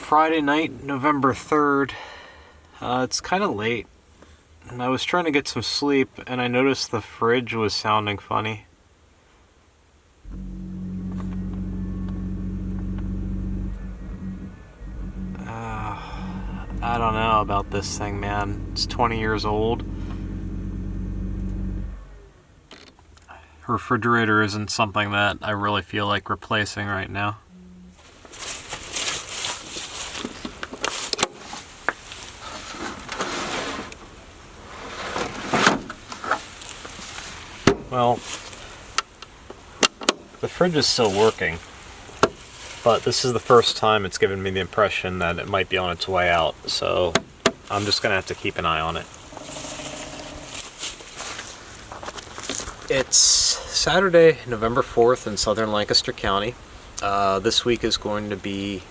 Friday night, November 3rd. It's kind of late, and I was trying to get some sleep, and I noticed the fridge was sounding funny. I don't know about this thing, man. It's 20 years old. Refrigerator isn't something that I really feel like replacing right now. Well, the fridge is still working, but this is the first time it's given me the impression that it might be on its way out, so I'm just gonna have to keep an eye on it. It's Saturday, November 4th in southern Lancaster County. This week is going to be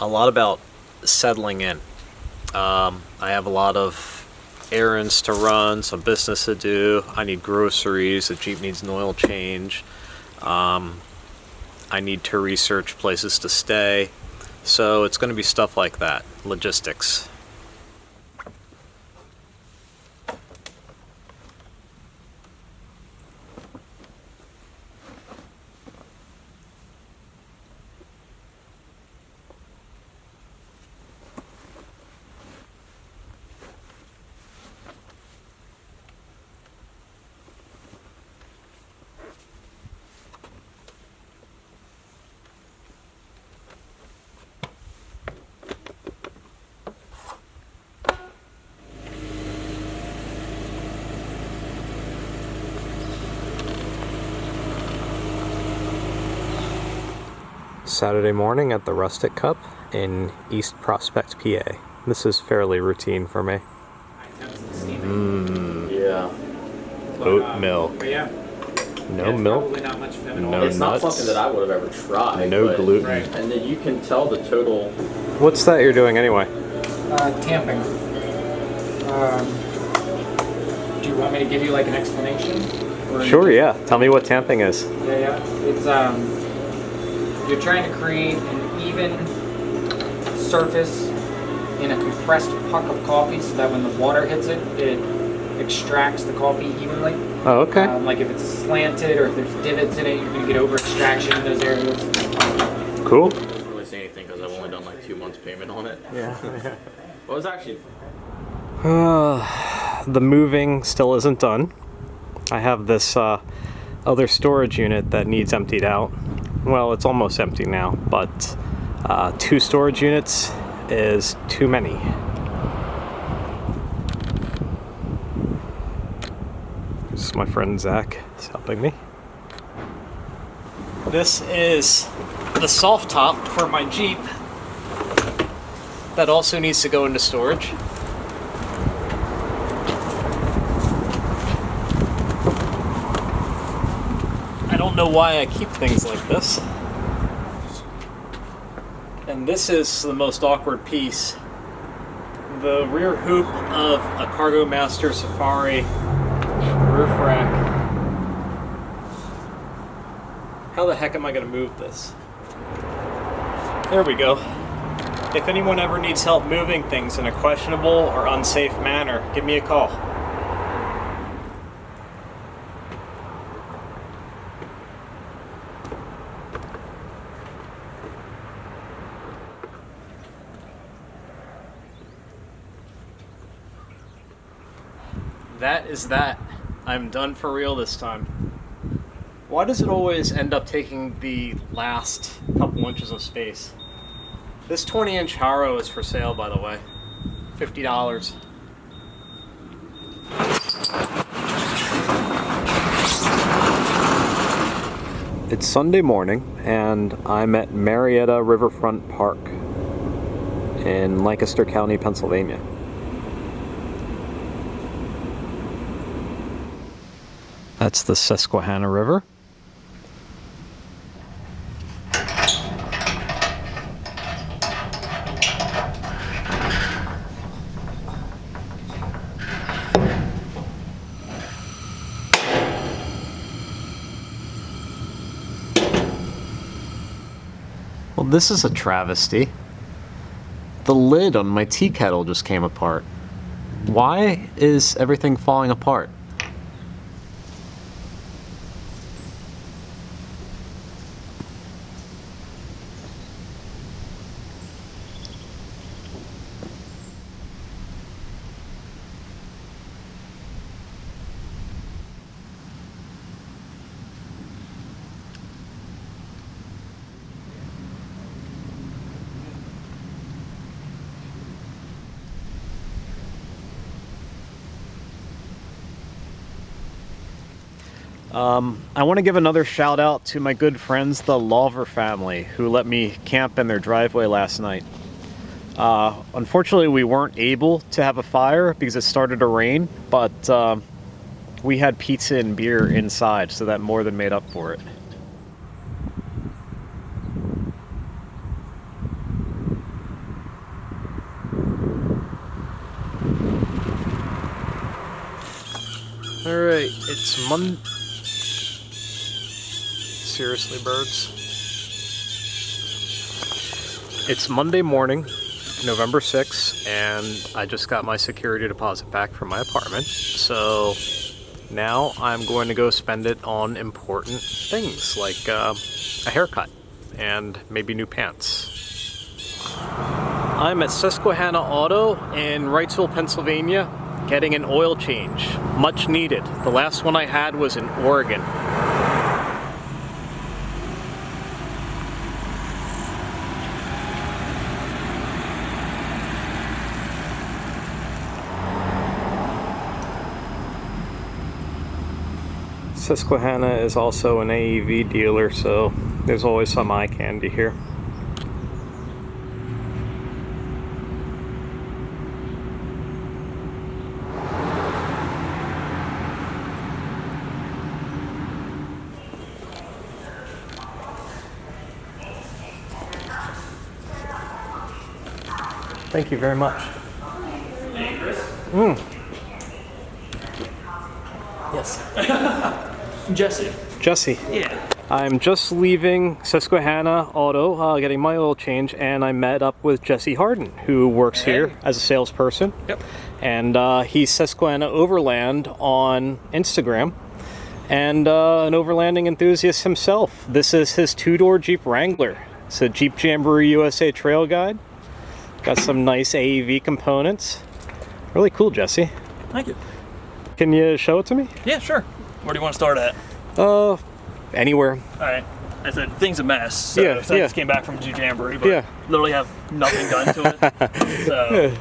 a lot about settling in. I have a lot of errands to run, some business to do. I need groceries, the Jeep needs an oil change. I need to research places to stay. So it's going to be stuff like that, logistics. Saturday morning at the Rustic Cup in East Prospect, PA. This is fairly routine for me. Yeah. Oat milk. Yeah. No milk. Not much No It's not nuts. something that I would have ever tried. No gluten. Right. And then you can tell the total. What's that you're doing anyway? Tamping. Do you want me to give you like an explanation? Or Sure, yeah. Tell me what tamping is. Yeah. It's you're trying to create an even surface in a compressed puck of coffee so that when the water hits it, it extracts the coffee evenly. Oh, okay. Like if it's slanted or if there's divots in it, you're going to get over extraction in those areas. Cool. I don't really say anything because I've only done like 2 months payment on it. Yeah. Well, it's actually. The moving still isn't done. I have this other storage unit that needs emptied out. Well, it's almost empty now, but 2 storage units is too many. This is my friend Zach. He's helping me. This is the soft top for my Jeep that also needs to go into storage. I don't know why I keep things like this. And this is the most awkward piece. The rear hoop of a Cargo Master Safari roof rack. How the heck am I going to move this? There we go. If anyone ever needs help moving things in a questionable or unsafe manner, give me a call. That is that. I'm done for real this time. Why does it always end up taking the last couple inches of space? This 20-inch Haro is for sale, by the way. $50. It's Sunday morning, and I'm at Marietta Riverfront Park in Lancaster County, Pennsylvania. That's the Susquehanna River. Well, this is a travesty. The lid on my tea kettle just came apart. Why is everything falling apart? I want to give another shout out to my good friends, the Lawver family, who let me camp in their driveway last night. Unfortunately, we weren't able to have a fire because it started to rain, but we had pizza and beer inside, so that more than made up for it. Alright, it's Monday. Seriously, birds. It's Monday morning, November 6th, and I just got my security deposit back from my apartment. So now I'm going to go spend it on important things like a haircut and maybe new pants. I'm at Susquehanna Auto in Wrightsville, Pennsylvania, getting an oil change. Much needed. The last one I had was in Oregon. Susquehanna is also an AEV dealer, so there's always some eye candy here. Thank you very much. Hey, Chris? Yes. Jesse. Jesse. Yeah. I'm just leaving Susquehanna Auto, getting my oil change, and I met up with Jesse Harden, who works here as a salesperson. Yep. And he's Susquehanna Overland on Instagram, and an overlanding enthusiast himself. This is his two-door Jeep Wrangler. It's a Jeep Jamboree USA Trail Guide. Got some nice AEV components. Really cool, Jesse. Thank you. Can you show it to me? Yeah, sure. Where do you want to start at? Anywhere. All right. I said thing's a mess. So, Yeah, so I yeah. just came back from Jeep Jamboree, but Yeah. literally have nothing done to it. So,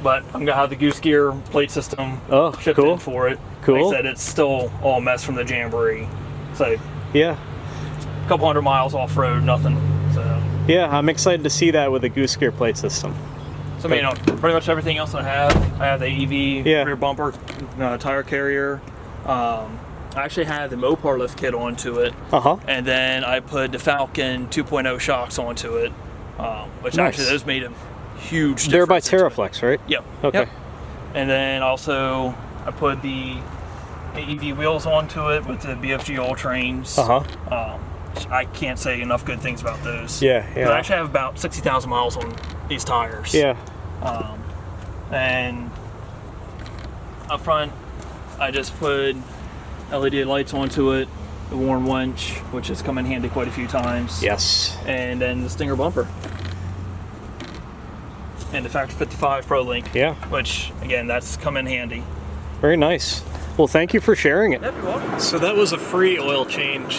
but I'm gonna have the goose gear plate system shipped cool. in for it. Cool. Like I said, it's still all a mess from the Jamboree. So, Yeah. a couple hundred miles off road, nothing. So, Yeah, I'm excited to see that with the goose gear plate system. so you know, pretty much everything else I have the AEV rear bumper, tire carrier. I actually have the Mopar lift kit onto it. And then I put the Falcon 2.0 shocks onto it, which Nice. actually those made a huge difference. They're by into it. Terraflex, right? Yep. Okay. Yep. And then also I put the AEV wheels onto it with the BFG All Trains. I can't say enough good things about those. Yeah, yeah. I actually have about 60,000 miles on these tires. Yeah. And up front, I just put LED lights onto it, the Warn winch, which has come in handy quite a few times. Yes. And then the Stinger bumper. And the Factor 55 Pro Link. Yeah. Which, again, that's come in handy. Very nice. Well, thank you for sharing it. Yep, you're welcome. So that was a free oil change.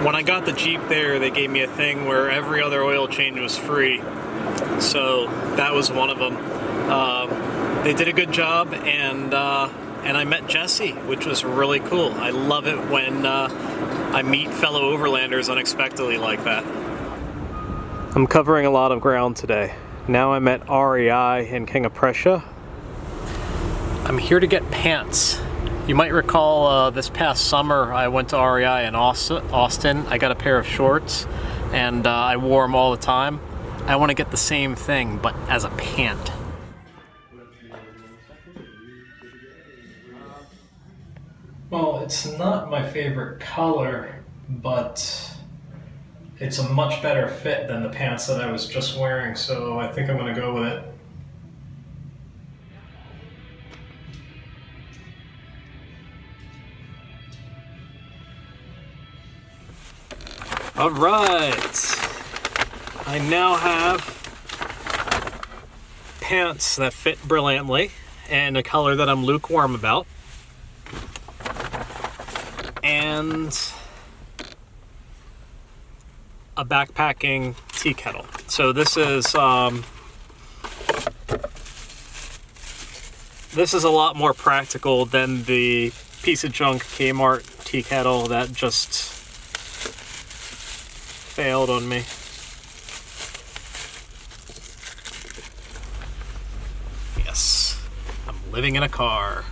When I got the Jeep there, they gave me a thing where every other oil change was free. So that was one of them. They did a good job, and I met Jesse, which was really cool. I love it when I meet fellow overlanders unexpectedly like that. I'm covering a lot of ground today. Now I'm at REI in King of Prussia. I'm here to get pants. You might recall this past summer I went to REI in Austin. I got a pair of shorts and I wore them all the time. I want to get the same thing, but as a pant. Well, it's not my favorite color, but It's a much better fit than the pants that I was just wearing, so I think I'm going to go with it. All right. I now have pants that fit brilliantly and a color that I'm lukewarm about. And a backpacking tea kettle. So this is a lot more practical than the piece of junk Kmart tea kettle that just failed on me. Yes, I'm living in a car.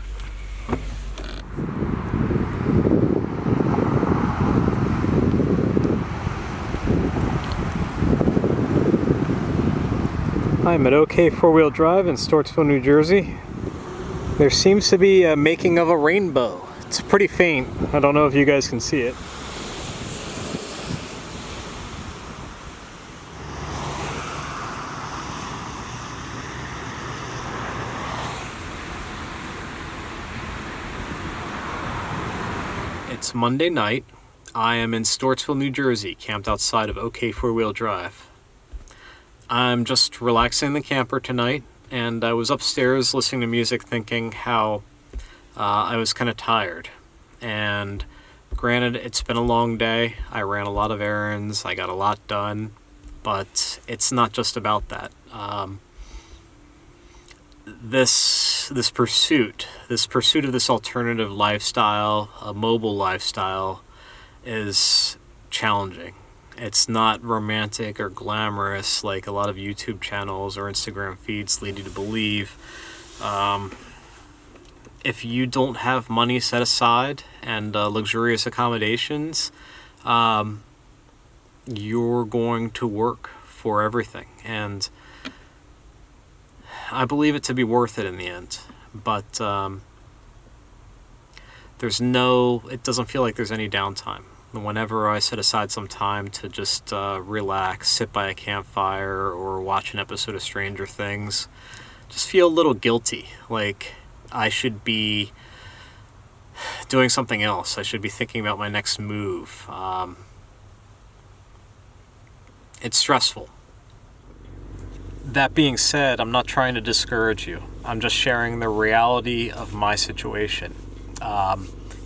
I'm at OK Four-Wheel Drive in Stortsville, New Jersey. There seems to be a making of a rainbow. It's pretty faint. I don't know if you guys can see it. It's Monday night. I am in Stortsville, New Jersey, camped outside of OK Four-Wheel Drive. I'm just relaxing in the camper tonight, and I was upstairs listening to music thinking how I was kind of tired. And granted, it's been a long day. I ran a lot of errands. I got a lot done. But it's not just about that. This pursuit of this alternative lifestyle, a mobile lifestyle, is challenging. It's not romantic or glamorous like a lot of YouTube channels or Instagram feeds lead you to believe. If you don't have money set aside and luxurious accommodations, you're going to work for everything. And I believe it to be worth it in the end. But it doesn't feel like there's any downtime. Whenever I set aside some time to just relax, sit by a campfire, or watch an episode of Stranger Things, just feel a little guilty, like I should be doing something else. I should be thinking about my next move. It's stressful. That being said, I'm not trying to discourage you. I'm just sharing the reality of my situation.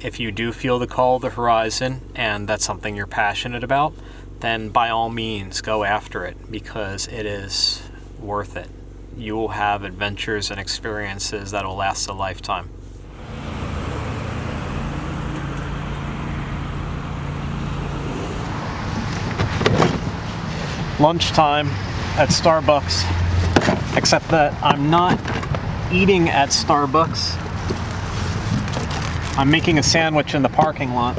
If you do feel the call of the horizon and that's something you're passionate about, then by all means go after it, because it is worth it. You will have adventures and experiences that will last a lifetime. Lunchtime at Starbucks, except that I'm not eating at Starbucks. I'm making a sandwich in the parking lot.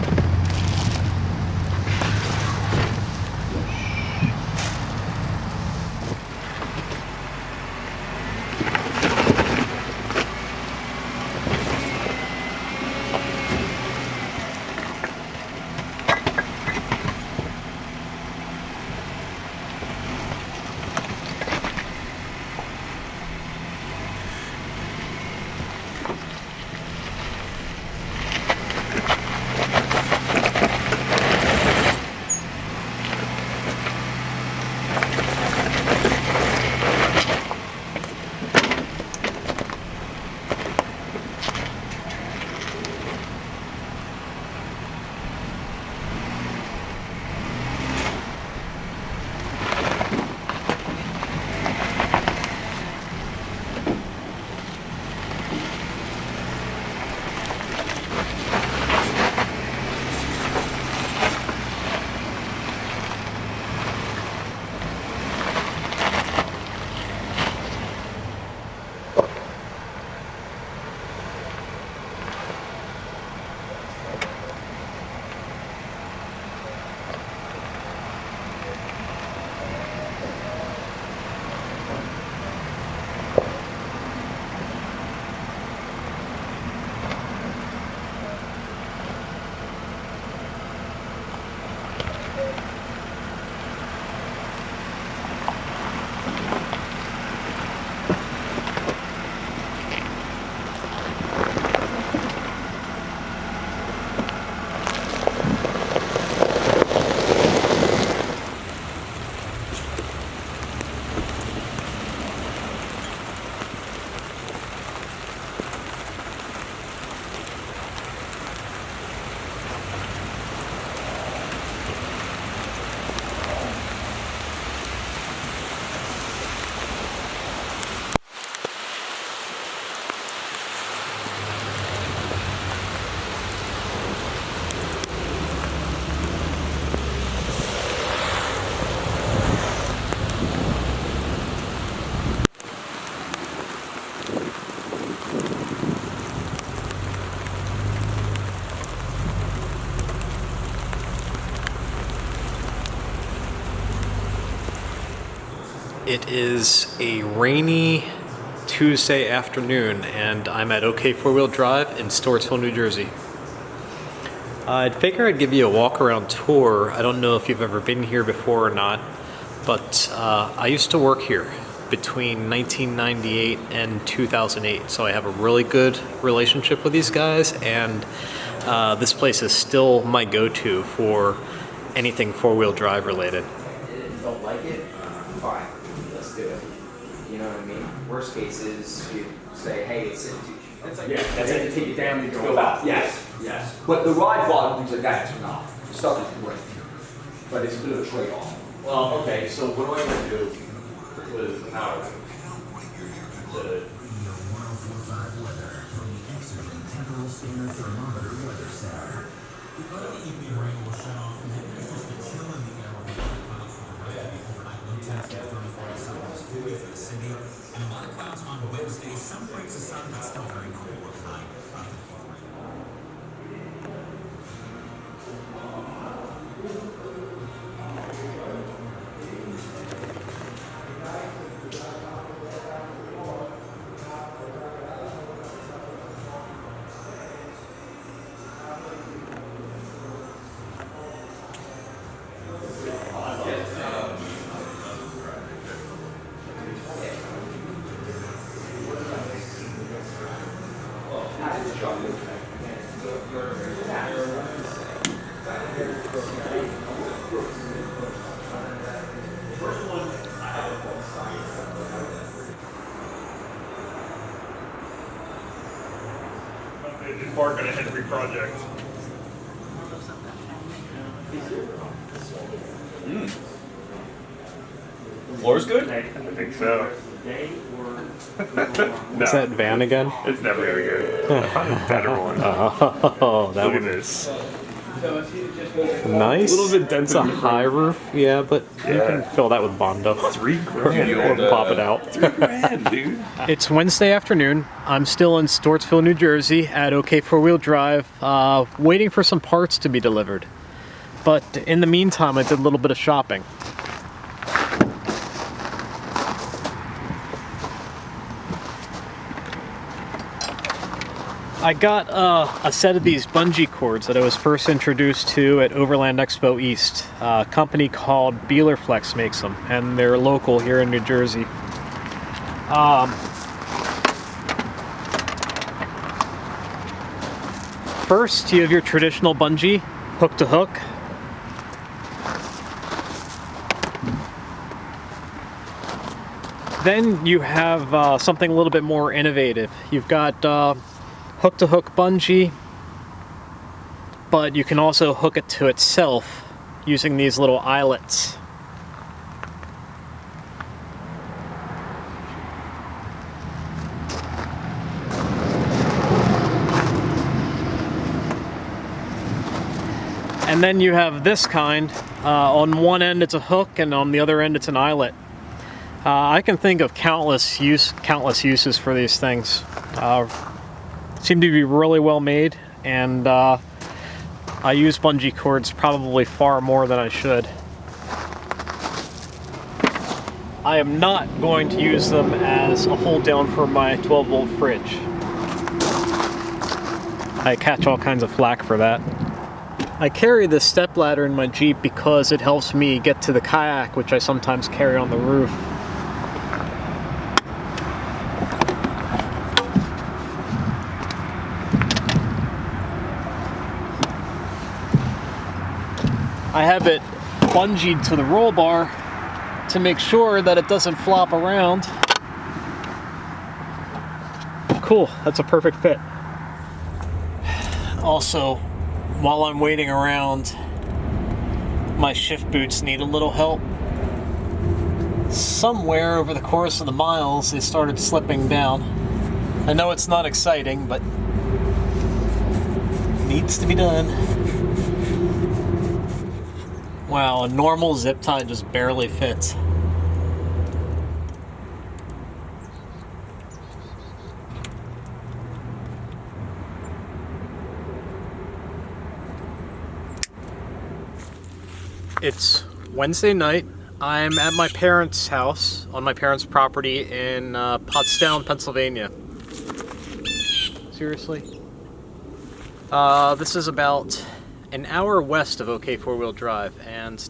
It is a rainy Tuesday afternoon, and I'm at OK Four Wheel Drive in Stewartsville, New Jersey. I'd figure I'd give you a walk-around tour. I don't know if you've ever been here before or not, but I used to work here between 1998 and 2008, so I have a really good relationship with these guys, and this place is still my go-to for anything four-wheel drive related. Don't like it? Fine, let's do it. You know what I mean? Worst case is you say, hey, it's like, Yeah, that's it. To take it down and go out. Yes, yes. But the ride volume, things like that, is phenomenal. The stuff is great. But it's a bit of a trade-off. Well, okay, so what do I gotta do with the power? Embark on a Henry project. Floor's good? I think so. Is that van again? It's never gonna be good. I found a better one. Oh, that Look at one. this. Nice. A little bit denser. It's a high roof, yeah, but you Yeah. can fill that with Bondo. $3,000. Or pop it out. $3,000, dude. It's Wednesday afternoon. I'm still in Stewartsville, New Jersey at OK Four Wheel Drive, waiting for some parts to be delivered. But in the meantime, I did a little bit of shopping. I got a set of these bungee cords that I was first introduced to at Overland Expo East. A company called Beelerflex makes them, and they're local here in New Jersey. First, you have your traditional bungee, hook to hook. Then you have something a little bit more innovative. You've got hook to hook bungee, but you can also hook it to itself using these little eyelets. And then you have this kind. On one end it's a hook, and on the other end it's an eyelet. I can think of countless uses for these things. Seem to be really well made, and I use bungee cords probably far more than I should. I am not going to use them as a hold down for my 12-volt fridge. I catch all kinds of flack for that. I carry this stepladder in my Jeep because it helps me get to the kayak, which I sometimes carry on the roof. I have it bungeed to the roll bar to make sure that it doesn't flop around. Cool, that's a perfect fit. Also, while I'm waiting around, my shift boots need a little help. Somewhere over the course of the miles, they started slipping down. I know it's not exciting, but it needs to be done. Wow, a normal zip tie just barely fits. It's Wednesday night. I'm at my parents' house, on my parents' property in Pottstown, Pennsylvania. Seriously? This is about an hour west of OK Four-Wheel Drive, and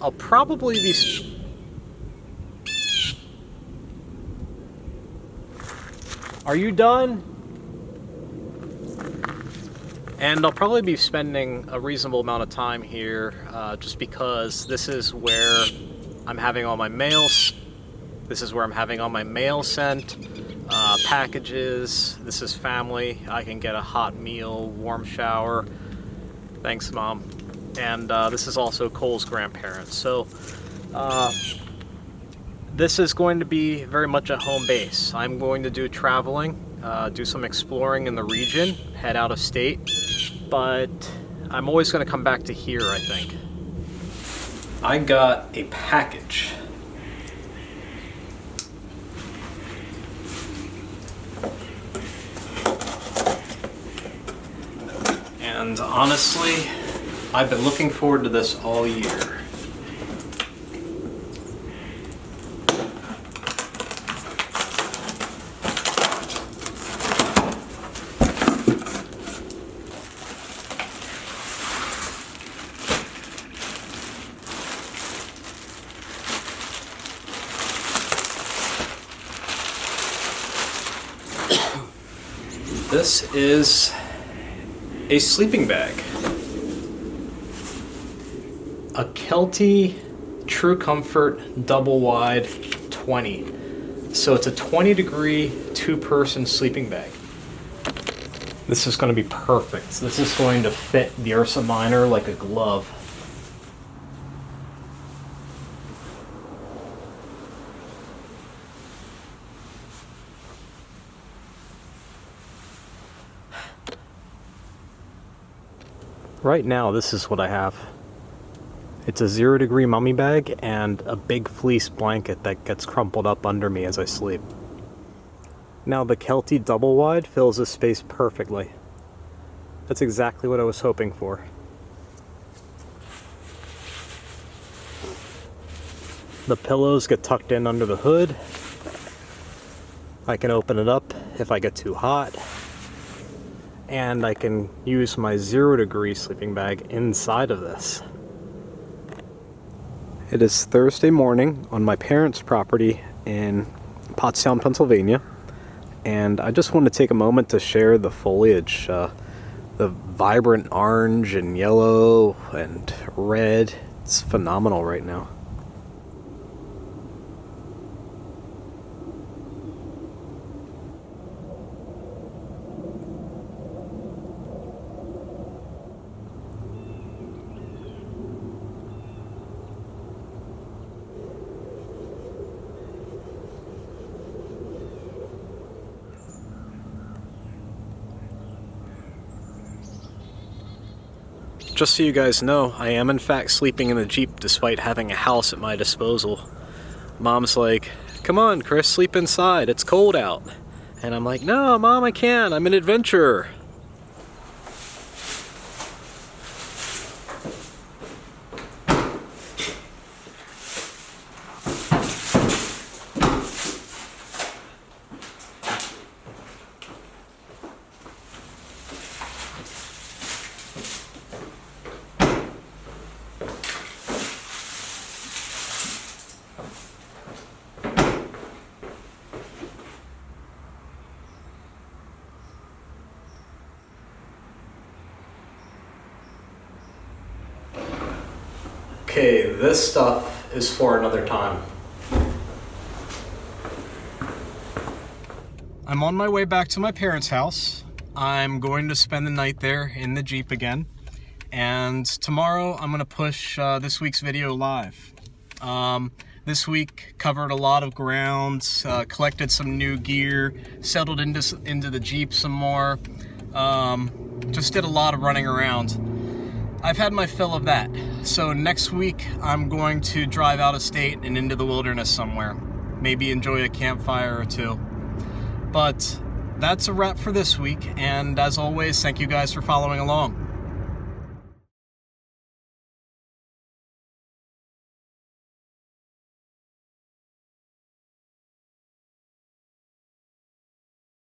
I'll probably be... Are you done? And I'll probably be spending a reasonable amount of time here, just because this is where I'm having all my mails. This is where I'm having all my mail sent, packages. This is family. I can get a hot meal, warm shower. Thanks, Mom. And this is also Cole's grandparents. So this is going to be very much a home base. I'm going to do traveling, do some exploring in the region, head out of state, but I'm always going to come back to here, I think. I got a package. And honestly, I've been looking forward to this all year. This is a sleeping bag. A Kelty True Comfort double wide 20. So it's a 20-degree two-person sleeping bag. This is going to be perfect. This is going to fit the Ursa Minor like a glove. Right now, this is what I have. It's a 0-degree mummy bag and a big fleece blanket that gets crumpled up under me as I sleep. Now the Kelty double wide fills this space perfectly. That's exactly what I was hoping for. The pillows get tucked in under the hood. I can open it up if I get too hot. And I can use my 0-degree sleeping bag inside of this. It is Thursday morning on my parents' property in Pottstown, Pennsylvania, and I just want to take a moment to share the foliage, the vibrant orange and yellow and red. It's phenomenal right now. Just so you guys know, I am in fact sleeping in the Jeep despite having a house at my disposal. Mom's like, "Come on, Chris, sleep inside, it's cold out." And I'm like, "No, Mom, I can't, I'm an adventurer." Okay, this stuff is for another time. I'm on my way back to my parents' house. I'm going to spend the night there in the Jeep again. And tomorrow I'm gonna push this week's video live. This week covered a lot of ground, collected some new gear, settled into the Jeep some more. Just did a lot of running around. I've had my fill of that. So next week I'm going to drive out of state and into the wilderness somewhere. Maybe enjoy a campfire or two. But that's a wrap for this week, and as always, thank you guys for following along.